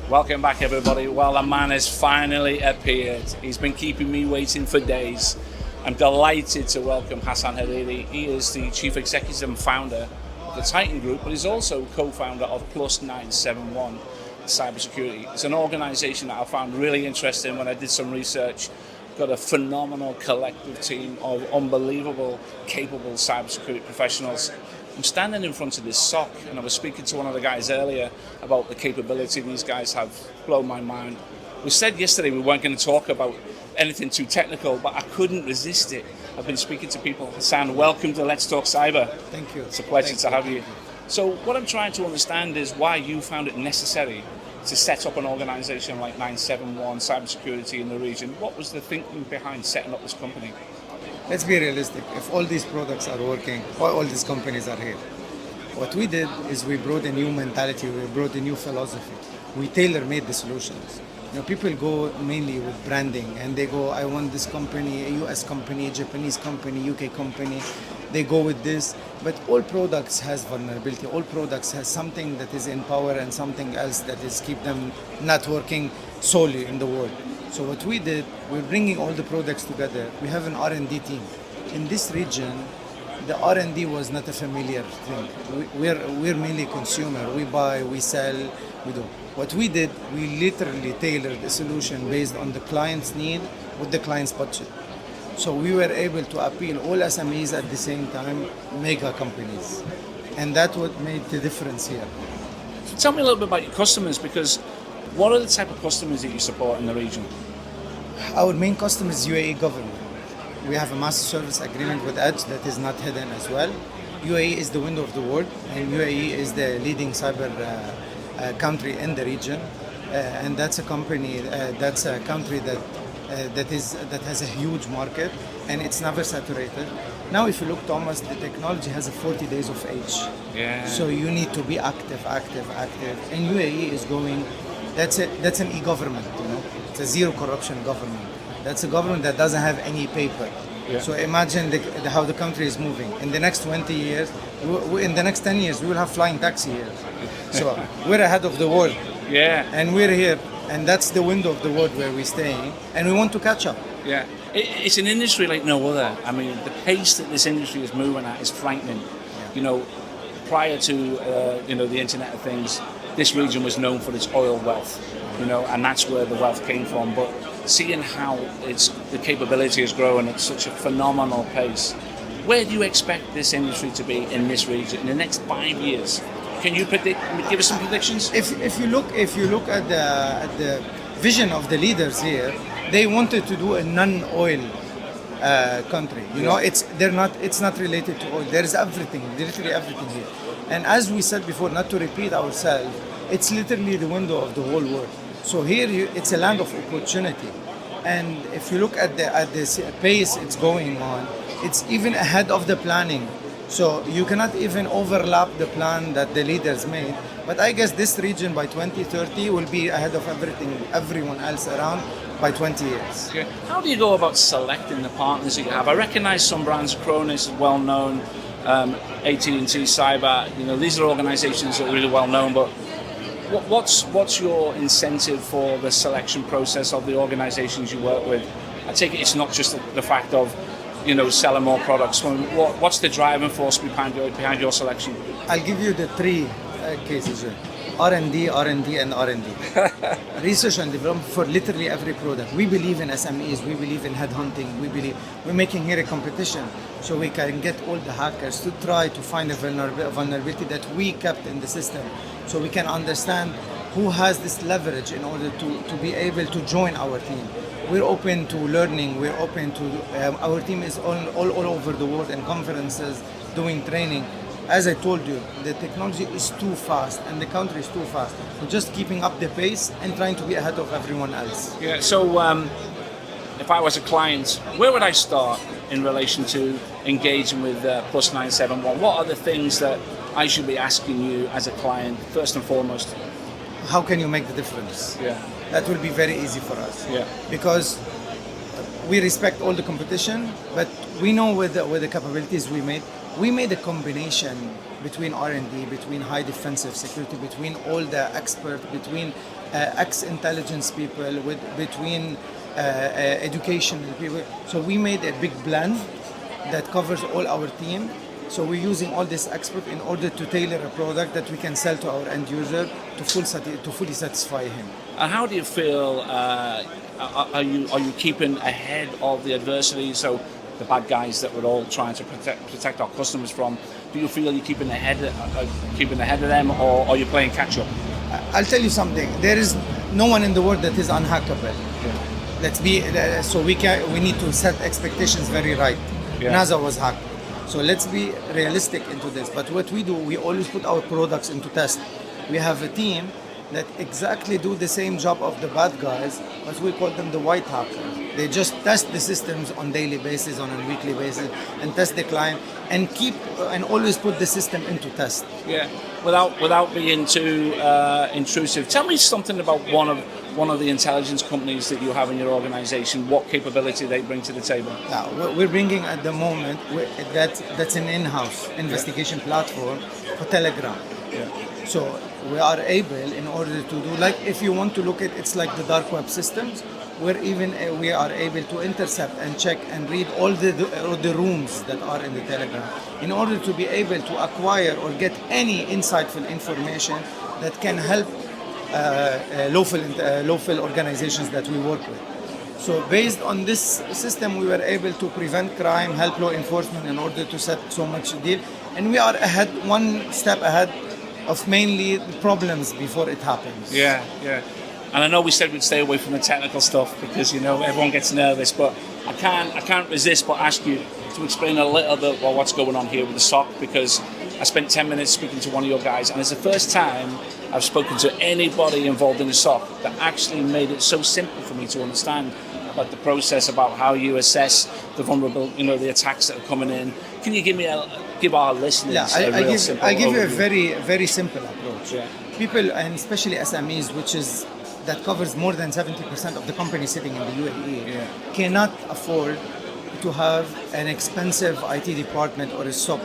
Welcome back, everybody. Well, the man has finally appeared. He's been keeping me waiting for days. I'm delighted to welcome Hassan Hariry. He is the Chief Executive and Founder of the Titan Group, but he's also co-founder of Plus 971 Cybersecurity. It's an organization that I found really interesting when I did some research. Got a phenomenal collective team of unbelievable, capable cybersecurity professionals. I'm standing in front of this SOC, and I was speaking to one of the guys earlier about the capability these guys have. Blown my mind. We said yesterday we weren't going to talk about anything too technical, but I couldn't resist it. I've been speaking to people. Hassan, welcome to Let's Talk Cyber. Thank you. It's a pleasure to have you. So what I'm trying to understand is why you found it necessary to set up an organization like 971 Cybersecurity in the region. What was the thinking behind setting up this company? Let's be realistic. If all these products are working, all these companies are here. What we did is we brought a new mentality, we brought a new philosophy. We tailor-made the solutions. You know, people go mainly with branding and they go, I want this company, a US company, a Japanese company, UK company. They go with this, but all products has vulnerability. All products has something that is in power and something else that is keep them not working solely in the world. So what we did, we're bringing all the products together. We have an R&D team. In this region, the R&D was not a familiar thing. We're mainly consumer. We buy, we sell, we do. What we did, we literally tailored a solution based on the client's need with the client's budget. So we were able to appeal all SMEs at the same time, mega companies. And that's what made the difference here. So tell me a little bit about your customers, because what are the type of customers that you support in the region? Our main customer is UAE government. We have a master service agreement with Edge that is not hidden as well. UAE is the window of the world, and UAE is the leading cyber country in the region. And that's a company, that's a country that has a huge market, and it's never saturated. Now, if you look, Thomas, the technology has a 40 days of age. Yeah. So you need to be active. And UAE is going. That's an e-government, you know. It's a zero corruption government. That's a government that doesn't have any paper. Yeah. So imagine how the country is moving. In the next 20 years, in the next 10 years, we will have flying taxi here. So we're ahead of the world. Yeah. And we're here, and that's the window of the world where we're staying, and we want to catch up. Yeah. It's an industry like no other. I mean, the pace that this industry is moving at is frightening. Yeah. You know, prior to the Internet of Things, this region was known for its oil wealth, and that's where the wealth came from. But seeing how the capability is growing at such a phenomenal pace, where do you expect this industry to be in this region in the next 5 years? Can you give us some predictions? If you look at the vision of the leaders here, they wanted to do a non-oil country. It's not related to oil. There is everything, literally everything here. And as we said before, not to repeat ourselves, it's literally the window of the whole world. So here, it's a land of opportunity. And if you look at the pace it's going on, it's even ahead of the planning. So you cannot even overlap the plan that the leaders made. But I guess this region by 2030 will be ahead of everyone else around by 20 years. Okay. How do you go about selecting the partners that you have? I recognize some brands, Acronis is well known, AT&T Cyber, these are organizations that are really well known, but what's your incentive for the selection process of the organizations you work with? I take it it's not just the fact of, selling more products. What's the driving force behind your selection? I'll give you the three cases here. R&D, and R&D. Research and development for literally every product. We believe in SMEs, we believe in headhunting, we're making here a competition so we can get all the hackers to try to find a vulnerability that we kept in the system, so we can understand who has this leverage in order to be able to join our team. We're open to learning, we're open to, our team is all over the world in conferences, doing training. As I told you, the technology is too fast and the country is too fast. We're just keeping up the pace and trying to be ahead of everyone else. Yeah, so if I was a client, where would I start in relation to engaging with Plus 971? What are the things that I should be asking you as a client, first and foremost? How can you make the difference? Yeah. That will be very easy for us. Yeah. Because we respect all the competition, but we know with the capabilities we made a combination between R&D, between high defensive security, between all the experts, between ex-intelligence people, between educational people. So we made a big blend that covers all our team. So we're using all this expert in order to tailor a product that we can sell to our end user to fully satisfy him. And how do you feel? Are you keeping ahead of the adversity? So the bad guys that we're all trying to protect our customers from. Do you feel you're keeping ahead of them, or are you playing catch up? I'll tell you something. There is no one in the world that is unhackable. Yeah. Let's be so we need to set expectations very right. Yeah. NASA was hacked. So let's be realistic into this. But what we do, we always put our products into test. We have a team that exactly do the same job of the bad guys, but we call them the white hackers. They just test the systems on daily basis, on a weekly basis, and test the client, and always put the system into test. Yeah, without being too intrusive. Tell me something about one of the intelligence companies that you have in your organization. What capability they bring to the table? Now, what we're bringing at the moment, that's an in-house investigation platform for Telegram. Yeah. So we are able, in order to do, like, if you want to look at, it's like the dark web systems, where we are able to intercept and check and read all the rooms that are in the Telegram, in order to be able to acquire or get any insightful information that can help lawful organizations that we work with. So based on this system, we were able to prevent crime, help law enforcement in order to set so much deal, and we are one step ahead of mainly the problems before it happens. Yeah. And I know we said we'd stay away from the technical stuff because everyone gets nervous, but I can't resist but ask you to explain a little bit about what's going on here with the SOC, because I spent 10 minutes speaking to one of your guys, and it's the first time I've spoken to anybody involved in the SOC that actually made it so simple for me to understand about the process, about how you assess the vulnerable, the attacks that are coming in. Can you give our listeners a real simple I give you a overview? very, very simple approach. Yeah. People, and especially SMEs, that covers more than 70% of the companies sitting in the UAE, cannot afford to have an expensive IT department or a SOC,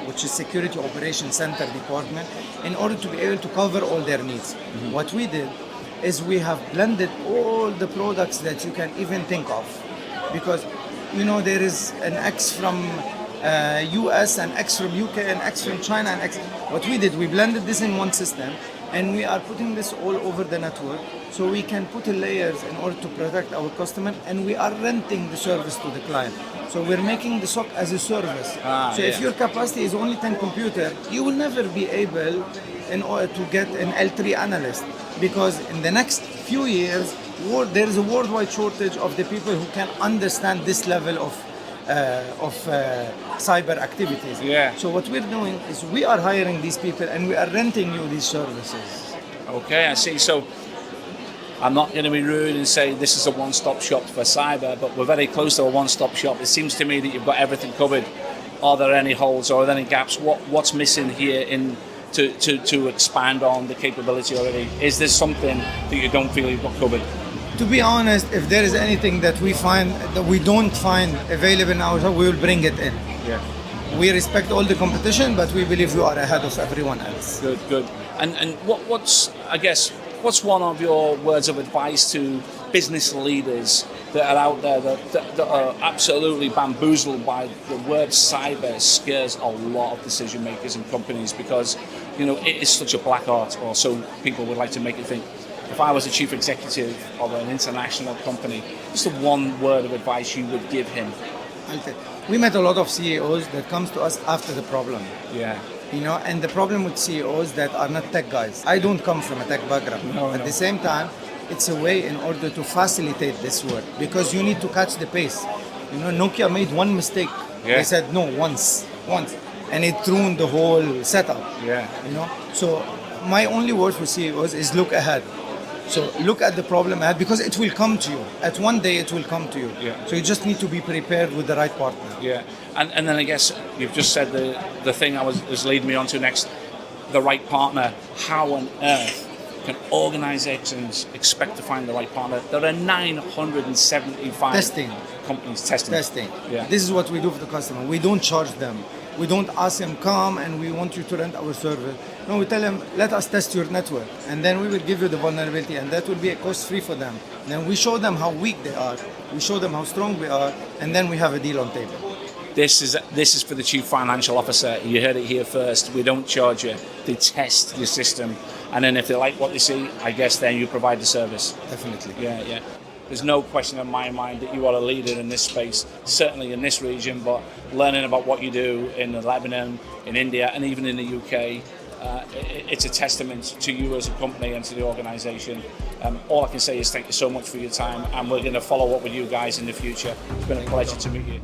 which is Security Operations Center department, in order to be able to cover all their needs. Mm-hmm. What we did is we have blended all the products that you can even think of, because there is an X from US, and X from UK, and X from China, and X. What we did, we blended this in one system, and we are putting this all over the network, so we can put in layers in order to protect our customer, and we are renting the service to the client. So we're making the SOC as a service. If your capacity is only 10 computers, you will never be able in order to get an L3 analyst, because in the next few years, there is a worldwide shortage of the people who can understand this level of cyber activities. Yeah. So what we're doing is we are hiring these people and we are renting you these services. Okay, I see. So I'm not going to be rude and say this is a one-stop shop for cyber, but we're very close to a one-stop shop. It seems to me that you've got everything covered. Are there any holes or are there any gaps? What's missing here to expand on the capability already? Is there something that you don't feel you've got covered? To be honest, if there is anything that we don't find available in our shop, we will bring it in. Yeah. We respect all the competition, but we believe we are ahead of everyone else. Good. And what's one of your words of advice to business leaders that are out there that are absolutely bamboozled by the word cyber? Scares a lot of decision makers and companies because it is such a black art, or so people would like to make it think. If I was a chief executive of an international company, what's the one word of advice you would give him? We met a lot of CEOs that comes to us after the problem. Yeah. And the problem with CEOs that are not tech guys. I don't come from a tech background. No. At the same time, it's a way in order to facilitate this work, because you need to catch the pace. Nokia made one mistake. Yeah. They said no once, and it ruined the whole setup. Yeah. So my only word for CEOs is look ahead. So look at the problem ahead, because it will come to you. At one day it will come to you. Yeah. So you just need to be prepared with the right partner. Yeah. And then I guess you've just said the thing I was leading me on to next, the right partner. How on earth can organizations expect to find the right partner? There are 975 companies testing. Testing. Yeah. This is what we do for the customer. We don't charge them. We don't ask them, come and we want you to rent our service. No, we tell them, let us test your network, and then we will give you the vulnerability, and that will be a cost-free for them. Then we show them how weak they are, we show them how strong we are, and then we have a deal on table. This is for the Chief Financial Officer. You heard it here first. We don't charge you. They test your system, and then if they like what they see, I guess then you provide the service. Definitely. Yeah. There's no question in my mind that you are a leader in this space, certainly in this region, but learning about what you do in Lebanon, in India, and even in the UK, it's a testament to you as a company and to the organisation. All I can say is thank you so much for your time, and we're going to follow up with you guys in the future. It's been a pleasure to meet you.